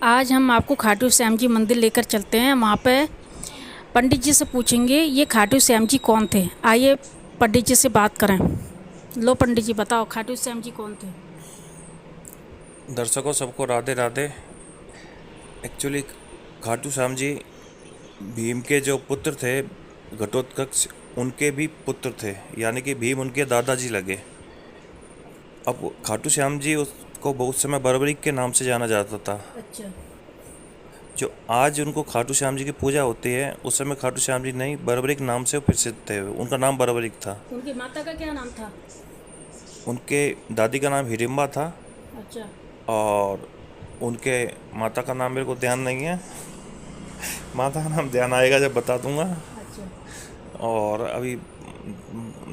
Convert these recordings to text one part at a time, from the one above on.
आज हम आपको खाटू श्याम जी मंदिर लेकर चलते हैं। वहाँ पे पंडित जी से पूछेंगे ये खाटू श्याम जी कौन थे। आइए पंडित जी से बात करें। लो पंडित जी बताओ खाटू श्याम जी कौन थे। दर्शकों सबको राधे राधे। एक्चुअली खाटू श्याम जी भीम के जो पुत्र थे घटोत्कच, उनके भी पुत्र थे, यानी कि भीम उनके दादाजी लगे। अब खाटू श्याम जी उसको बहुत समय बर्बरीक के नाम से जाना जाता था। अच्छा। जो आज उनको खाटू श्याम जी की पूजा होती है, उस समय खाटू श्याम जी नहीं, बर्बरीक नाम से प्रसिद्ध थे। उनका नाम बर्बरीक था। उनकी माता का क्या नाम था। उनके दादी का नाम हिडिम्बा था अच्छा। और उनके माता का नाम मेरे को ध्यान नहीं है। माता का नाम ध्यान आएगा जब बता दूंगा। अच्छा। और अभी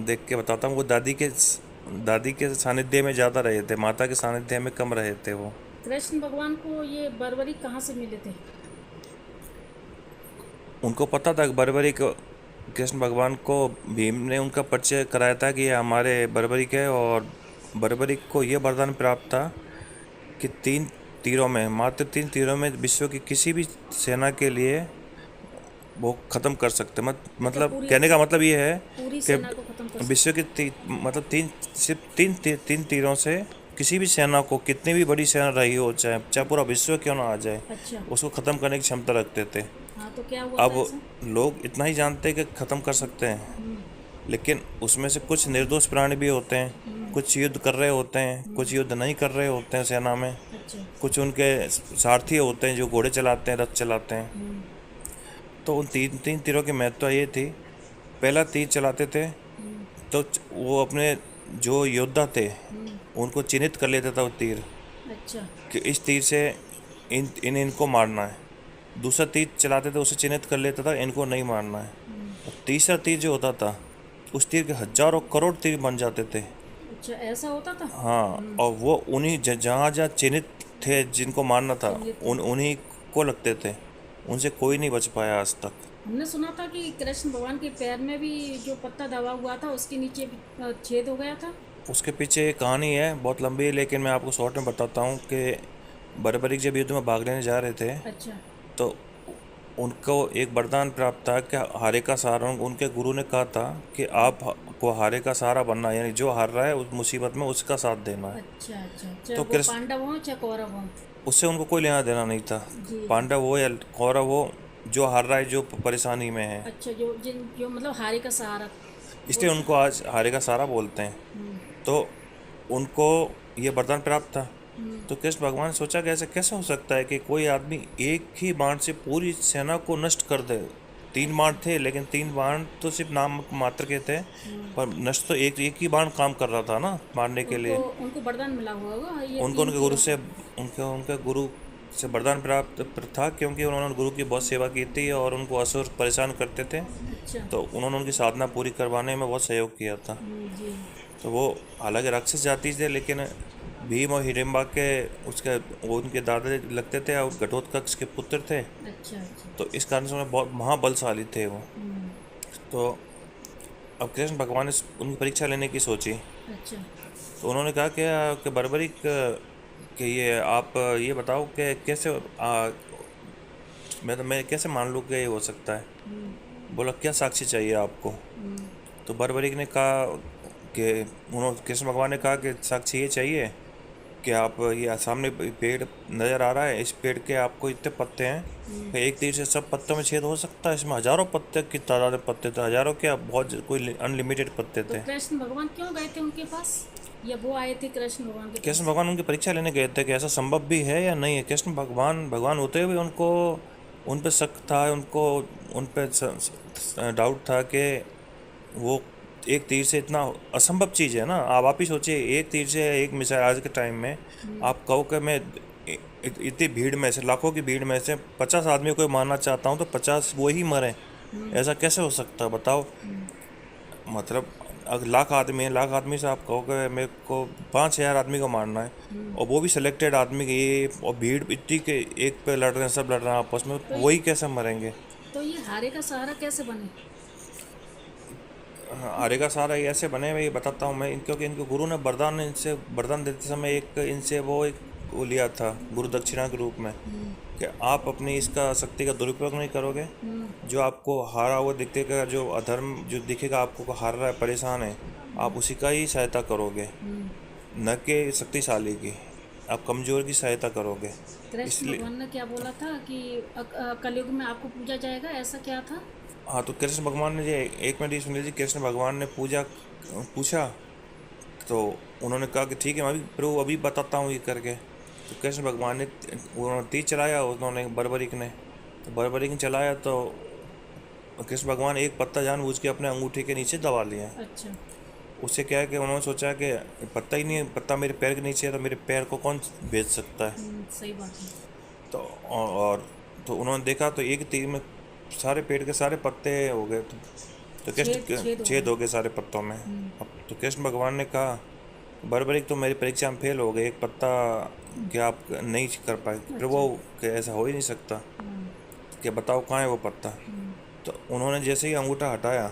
देख के बताता हूँ। वो दादी के सानिध्य में ज़्यादा रहे थे, माता के सानिध्य में कम रहे थे वो। कृष्ण भगवान को ये बर्बरी कहाँ से मिले थे। उनको पता था कि बर्बरिक, कृष्ण भगवान को भीम ने उनका परिचय कराया था कि ये हमारे बर्बरिक है। और बर्बरिक को ये वरदान प्राप्त था कि 3 तीरों में, मात्र 3 तीरों में विश्व की किसी भी सेना के लिए वो ख़त्म कर सकते। अच्छा मतलब पूरी कहने का मतलब ये है पूरी कि सेना को खत्म कर विश्व सकते। के मतलब सिर्फ तीन तीरों से किसी भी सेना को, कितनी भी बड़ी सेना रही हो, चाहे चाहे पूरा विश्व क्यों ना आ जाए, अच्छा। उसको ख़त्म करने की क्षमता रखते थे। हाँ तो क्या हुआ था अब ऐसा। लोग इतना ही जानते हैं कि ख़त्म कर सकते हैं, हम्म। लेकिन उसमें से कुछ निर्दोष प्राणी भी होते हैं। हम्म। कुछ युद्ध कर रहे होते हैं, कुछ युद्ध नहीं कर रहे होते हैं सेना में। अच्छा। कुछ उनके सारथी होते हैं जो घोड़े चलाते हैं, रथ चलाते हैं। हम्म। तो उन तीन तीन तीरों की महत्ता ये थी। पहला तीर चलाते थे हम्म। तो वो अपने जो योद्धा थे हम्म। उनको चिन्हित कर लेता था वो तीर, अच्छा। कि इस तीर से इनको मारना है। दूसरा तीर चलाते थे, उसे चिन्हित कर लेता था इनको नहीं मारना है। हम्म। और तीसरा तीर जो होता था, उस तीर के हजारों करोड़ तीर बन जाते थे। अच्छा ऐसा होता था। हाँ, और वो उन्हीं जहाँ जहाँ चिन्हित थे जिनको मारना था, चिन्हित थे। उन्हीं को लगते थे। उनसे कोई नहीं बच पाया आज तक। हमने सुना था कि कृष्ण भगवान के पैर में भी जो पत्ता दबा हुआ था उसके नीचे भी छेद हो गया था। उसके पीछे एक कहानी है, बहुत लंबी है, लेकिन मैं आपको शॉर्ट में बताता हूँ कि बर्बरीक जब युद्ध में भाग लेने जा रहे थे, अच्छा। तो उनको एक वरदान प्राप्त था कि हारे का सहारा। उनके गुरु ने कहा था कि आप को हारे का सहारा बनना है, यानी जो हार रहा है उस मुसीबत में उसका साथ देना है। अच्छा अच्छा चाहे तो वो कृष्ण, पांडव हों चाहे कौरव हों। उससे उनको कोई लेना देना नहीं था। जी जी। पांडव हो या कौरव हो, जो हार रहा है, जो परेशानी में है। अच्छा जो मतलब हारे का सहारा। वो इसलिए उनको आज हारे का सहारा बोलते हैं। हम्म। तो उनको ये वरदान प्राप्त था। हम्म। तो कृष्ण भगवान ने सोचा कि ऐसा कैसे हो सकता है कि कोई आदमी एक ही बाण से पूरी सेना को नष्ट कर दे। 3 बाण थे, लेकिन 3 बाण तो सिर्फ नाम मात्र के थे, हम्म। पर नष्ट तो एक एक ही बाण काम कर रहा था ना मारने के उनको लिए। उनको वरदान मिला हुआ होगा ये उनको तीन उनके गुरु तीरों से का। उनके उनके गुरु से वरदान प्राप्त था, क्योंकि उन्होंने गुरु की बहुत सेवा की थी और उनको असुर परेशान करते थे। अच्छा। तो उन्होंने उनकी साधना पूरी करवाने में बहुत सहयोग किया था। जी। तो वो हालांकि राक्षस जाति थे, लेकिन भीम और हिडिम्बा के उसके वो उनके दादा लगते थे और घटोत्कच के पुत्र थे। अच्छा अच्छा। तो इस कारण से उन्हें बहुत महाबलशाली थे वो। हम्म। तो अब कृष्ण भगवान ने उनकी परीक्षा लेने की सोची। अच्छा। तो उन्होंने कहा कि बर्बरिक, कि ये आप ये बताओ कि कैसे मैं कैसे मान लूँ कि ये हो सकता है। हम्म। बोला क्या साक्षी चाहिए आपको। हम्म। तो बर्बरिक ने कहा कि उन्होंने कृष्ण भगवान ने कहा कि साक्षी ये चाहिए कि आप ये सामने पेड़ नज़र आ रहा है, इस पेड़ के आपको इतने पत्ते हैं हम्म। कि एक तीर से सब पत्तों में छेद हो सकता है। इसमें हजारों पत्ते की तादाद में पत्ते थे, हजारों क्या, बहुत कोई अनलिमिटेड पत्ते तो थे। कृष्ण भगवान क्यों गए थे उनके पास या वो आए थे कृष्ण भगवान के कृष्ण पास। भगवान उनकी परीक्षा लेने गए थे कि ऐसा संभव भी है या नहीं है। कृष्ण भगवान भगवान होते हुए उनको उन पे शक था, उनको उन पे डाउट था कि वो एक तीर से इतना असंभव चीज़ है ना। आप ही सोचिए, एक तीर से एक मिसाइल आज के टाइम में, हम्म। आप कहो कि मैं इतनी भीड़ में से, लाखों की भीड़ में से 50 आदमी को मारना चाहता हूँ तो 50 वो ही मरे। हम्म। ऐसा कैसे हो सकता है बताओ। हम्म। मतलब अगर लाख आदमी है, लाख आदमी से आप कहो कि मेरे को 5,000 आदमी को मारना है, हम्म। और वो भी सिलेक्टेड आदमी की, ये और भीड़ इतनी के एक पे लड़ रहे हैं, सब लड़ रहे हैं आपस में, तो वही कैसे मरेंगे। तो ये हारे का सहारा कैसे बने। हाँ, आरे का सहारा ये ऐसे बने, मैं ये बताता हूँ मैं क्योंकि इनके गुरु ने वरदान, इनसे वरदान देते समय एक इनसे वो एक वो लिया था गुरु दक्षिणा के रूप में, कि आप अपनी इसका शक्ति का दुरुपयोग नहीं करोगे। जो आपको हारा हुआ दिखेगा, जो अधर्म जो दिखेगा आपको को हार रहा है, परेशान है, आप उसी का ही सहायता करोगे, न कि शक्तिशाली की। आप कमज़ोर की सहायता करोगे। कृष्ण इसलिए भगवान ने क्या बोला था कि कलयुग में आपको पूजा जाएगा, ऐसा क्या था? हाँ, तो कृष्ण भगवान ने, ये एक मिनट ये सुन लीजिए, कृष्ण भगवान ने पूछा, तो उन्होंने कहा कि ठीक है, मैं भी प्रभु अभी बताता हूँ ये करके। तो कृष्ण भगवान ने उन्होंने तीर चलाया, उन्होंने बर्बरिक ने, तो बर्बरिक ने चलाया, तो कृष्ण भगवान एक पत्ता जानबूझ के अपने अंगूठे के नीचे दबा लिया। अच्छा। उससे क्या है कि उन्होंने सोचा कि पत्ता ही नहीं है, पत्ता मेरे पैर के नीचे है, तो मेरे पैर को कौन भेज सकता है। सही बात है। तो तो उन्होंने देखा, तो एक तीर में सारे पेड़ के सारे पत्ते हो गए। तो छेद कृष्ण हो छेद गए। हो गए सारे पत्तों में। अब तो कृष्ण भगवान ने कहा, बर्बरिक तो मेरी परीक्षा में फेल हो गए, एक पत्ता क्या आप नहीं कर पाए प्रभु, कि ऐसा हो ही नहीं सकता, कि बताओ कहाँ है वो पत्ता। तो उन्होंने जैसे ही अंगूठा हटाया,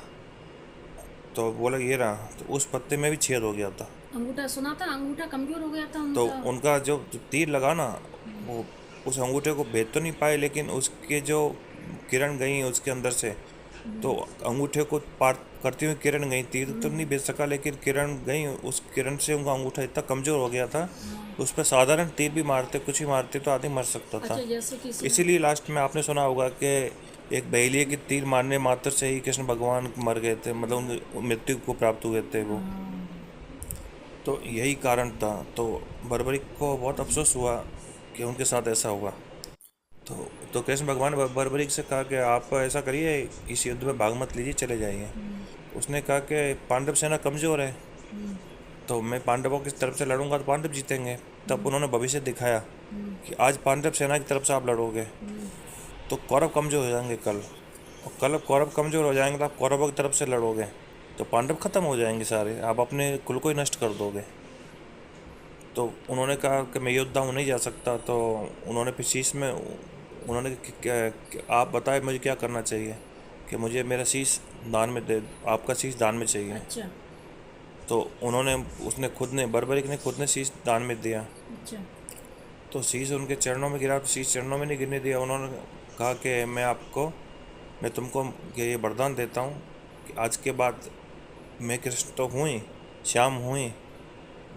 तो बोला ये रहा, तो उस पत्ते में भी छेद हो गया था। अंगूठा सुना था, अंगूठा कमजोर हो गया था तो उनका। उनका जो तीर लगा ना, वो उस अंगूठे को भेद तो नहीं पाए, लेकिन उसके जो किरण गई उसके अंदर से, तो अंगूठे को पार करती हुई किरण गई, तीर तो नहीं भेज सका, लेकिन किरण गई, उस किरण से उनका अंगूठा इतना कमज़ोर हो गया था, उस पर साधारण तीर भी मारते, कुछ भी मारते तो आदमी मर सकता था। अच्छा, जैसे किसी ने। इसीलिए लास्ट में आपने सुना होगा कि एक बहेलिए के तीर मारने मात्र से ही कृष्ण भगवान मर गए थे, मतलब उनकी मृत्यु को प्राप्त हुए थे वो। तो यही कारण था। तो बर्बरिक को बहुत अफसोस हुआ कि उनके साथ ऐसा हुआ। तो कृष्ण भगवान ने बर्बरिक से कहा कि आप ऐसा करिए, इस युद्ध में भाग मत लीजिए, चले जाइए। उसने कहा कि पांडव सेना कमज़ोर है, तो मैं पांडवों की तरफ से लड़ूंगा तो पांडव जीतेंगे। तब उन्होंने भविष्य दिखाया कि आज पांडव सेना की तरफ से आप लड़ोगे तो कौरव कमज़ोर हो जाएंगे कल, और कल कौरव कमज़ोर हो जाएंगे तो आप कौरवों की तरफ से लड़ोगे तो पांडव खत्म हो जाएंगे सारे, आप अपने कुल को ही नष्ट कर दोगे। तो उन्होंने कहा कि मैं योद्धा हूँ, नहीं जा सकता। तो उन्होंने फिर शीश में उन्होंने आप बताए मुझे क्या करना चाहिए, कि मुझे मेरा शीश दान में दे, आपका शीश दान में चाहिए। अच्छा। तो उन्होंने उसने खुद ने, बर्बरिक ने खुद ने शीश दान में दिया। अच्छा। तो शीश उनके चरणों में गिरा, तो शीश चरणों में नहीं गिरने दिया। उन्होंने कहा कि मैं तुमको ये वरदान देता हूँ कि आज के बाद मैं कृष्ण तो हूँ ही, श्याम हूँ ही,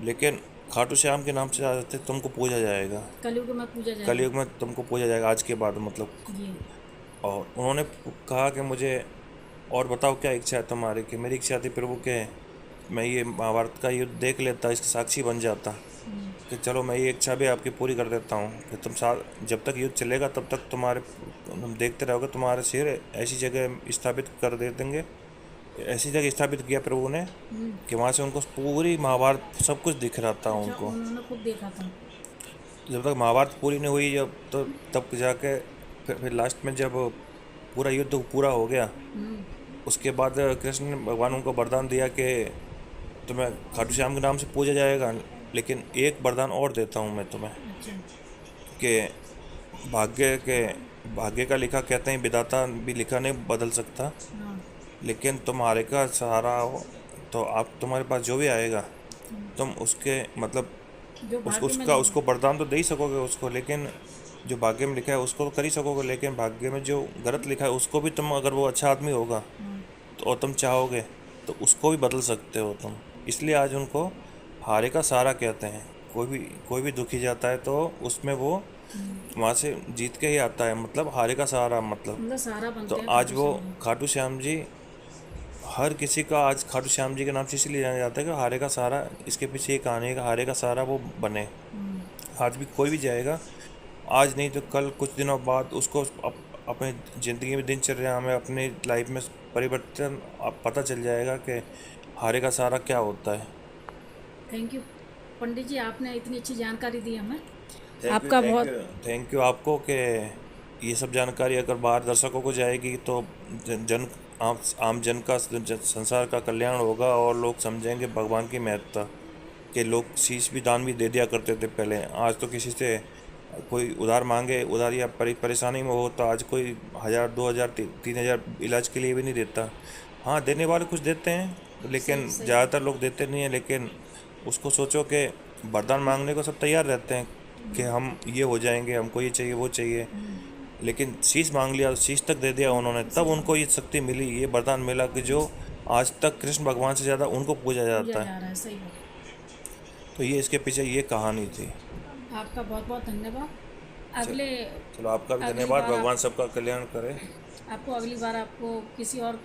लेकिन खाटू श्याम के नाम से आज तुमको पूजा जाएगा, कलयुग में पूजा जाएगा। कलयुग में तुमको पूजा जाएगा आज के बाद, मतलब। ये। और उन्होंने कहा कि मुझे और बताओ क्या इच्छा है तुम्हारी, कि मेरी इच्छा थी प्रभु के मैं ये महाभारत का युद्ध देख लेता, इसका साक्षी बन जाता, कि चलो मैं ये इच्छा भी आपकी पूरी कर देता हूँ कि तुम साथ जब तक युद्ध चलेगा तब तक तुम देखते रहोगे, तुम्हारे सिर ऐसी जगह स्थापित कर दे देंगे। ऐसी जगह स्थापित किया प्रभु ने कि वहाँ से उनको पूरी महाभारत सब कुछ दिख रहा था अच्छा, उनको। उन्होंने खुद देखा था। जब तक महाभारत पूरी नहीं हुई, जब तो तब जाके फिर लास्ट में जब पूरा युद्ध पूरा हो गया, उसके बाद कृष्ण ने भगवान उनको वरदान दिया कि तुम्हें खाटू श्याम के नाम से पूजा जाएगा, लेकिन एक वरदान और देता हूँ मैं तुम्हें, अच्छा। कि भाग्य का लिखा, कहते हैं विधाता भी लिखा नहीं बदल सकता, हाँ। लेकिन तुम्हारे का सहारा हो तो आप तुम्हारे पास जो भी आएगा तुम उसके मतलब जो भाग्य में उसको वरदान तो दे ही सकोगे उसको, लेकिन जो भाग्य में लिखा है उसको तो कर ही सकोगे, लेकिन भाग्य में जो गलत लिखा है उसको भी तुम, अगर वो अच्छा आदमी होगा तो और तुम चाहोगे तो उसको भी बदल सकते हो तुम। इसलिए आज उनको हारे का सहारा कहते हैं। कोई भी दुखी जाता है तो उसमें वो वहाँ से जीत के ही आता है, मतलब हारे का सहारा मतलब। मतलब सहारा बनते तो हैं आज खाटू वो श्याम जी। खाटू श्याम जी, हर किसी का आज खाटू श्याम जी के नाम से इसलिए जाना जाता है कि हारे का सहारा, इसके पीछे ये कहानी है कि हारे का सहारा वो बने। आज भी कोई भी जाएगा, आज नहीं तो कल, कुछ दिनों बाद उसको अपने ज़िंदगी में, दिनचर्या में, अपनी लाइफ में परिवर्तन पता चल जाएगा कि हारे का सहारा क्या होता है। थैंक यू पंडित जी, आपने इतनी अच्छी जानकारी दी हमें। आपका बहुत थैंक यू आपको, कि ये सब जानकारी अगर बाहर दर्शकों को जाएगी तो जन आम जन का, संसार का कल्याण होगा, और लोग समझेंगे भगवान की महत्ता। कि लोग शीश भी दान भी दे दिया करते थे पहले, आज तो किसी से कोई उधार मांगे, उधार या परेशानी में हो तो आज कोई 1000 2000 3000 इलाज के लिए भी नहीं देता। हाँ, देने वाले कुछ देते हैं, लेकिन ज़्यादातर लोग देते नहीं हैं। लेकिन उसको सोचो कि वरदान मांगने को सब तैयार रहते हैं, कि हम ये हो जाएंगे, हमको ये चाहिए वो चाहिए, लेकिन शीश मांग लिया, शीश तक दे दिया उन्होंने, तब उनको ये शक्ति मिली, ये वरदान मिला कि जो आज तक कृष्ण भगवान से ज़्यादा उनको पूजा पूजा जाता जा है। रहा है, सही बात। तो ये इसके पीछे ये कहानी थी। आपका बहुत बहुत धन्यवाद। अगले चलो आपका भी अगली धन्यवाद, बार भगवान सबका कल्याण करे। आपको अगली बार आपको किसी और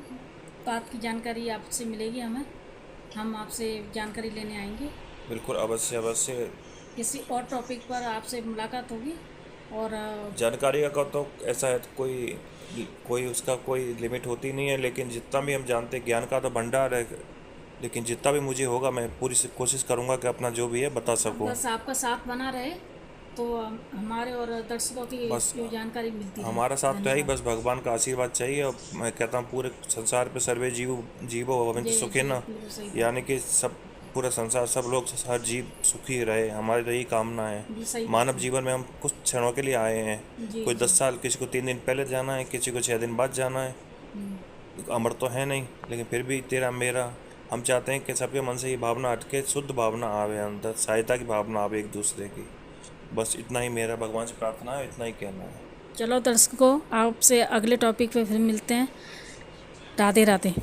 बात की जानकारी आपसे मिलेगी, हम आपसे जानकारी लेने आएंगे। बिल्कुल, अवश्य अवश्य। किसी और टॉपिक पर आपसे मुलाकात होगी। और जानकारी का तो ऐसा है, तो कोई कोई उसका कोई लिमिट होती नहीं है, लेकिन जितना भी हम जानते हैं, ज्ञान का तो भंडार है, लेकिन जितना भी मुझे होगा मैं पूरी कोशिश करूंगा कि अपना जो भी है बता सकूं। बस आपका साथ बना रहे तो हमारे और दर्शकों की बस जो जानकारी मिलती रहे। हमारा साथ तो है ही, धन्यवाद। बस भगवान का आशीर्वाद चाहिए। और मैं कहता हूँ पूरे संसार पे सर्वे जीवो भवन्तु जी जी, सुखिनः, बिल्कुल सही बात। यानी कि सब पूरा संसार, सब लोग, हर जीव सुखी रहे, हमारी तो यही कामना है। जी सही बात मानव है। जीवन में हम कुछ क्षणों के लिए आए हैं, जी कोई जी। 10 साल, किसी को 3 दिन पहले जाना है, किसी को 6 दिन बाद जाना है, अमर तो है नहीं, लेकिन फिर भी तेरा मेरा, हम चाहते हैं कि सबके मन से ये भावना हटके शुद्ध भावना आवे अंदर, सहायता की भावना आवे एक दूसरे की। बस इतना ही मेरा भगवान से प्रार्थना है, इतना ही कहना है। चलो दर्शकों, आपसे अगले टॉपिक पे फिर मिलते हैं। राधे राधे।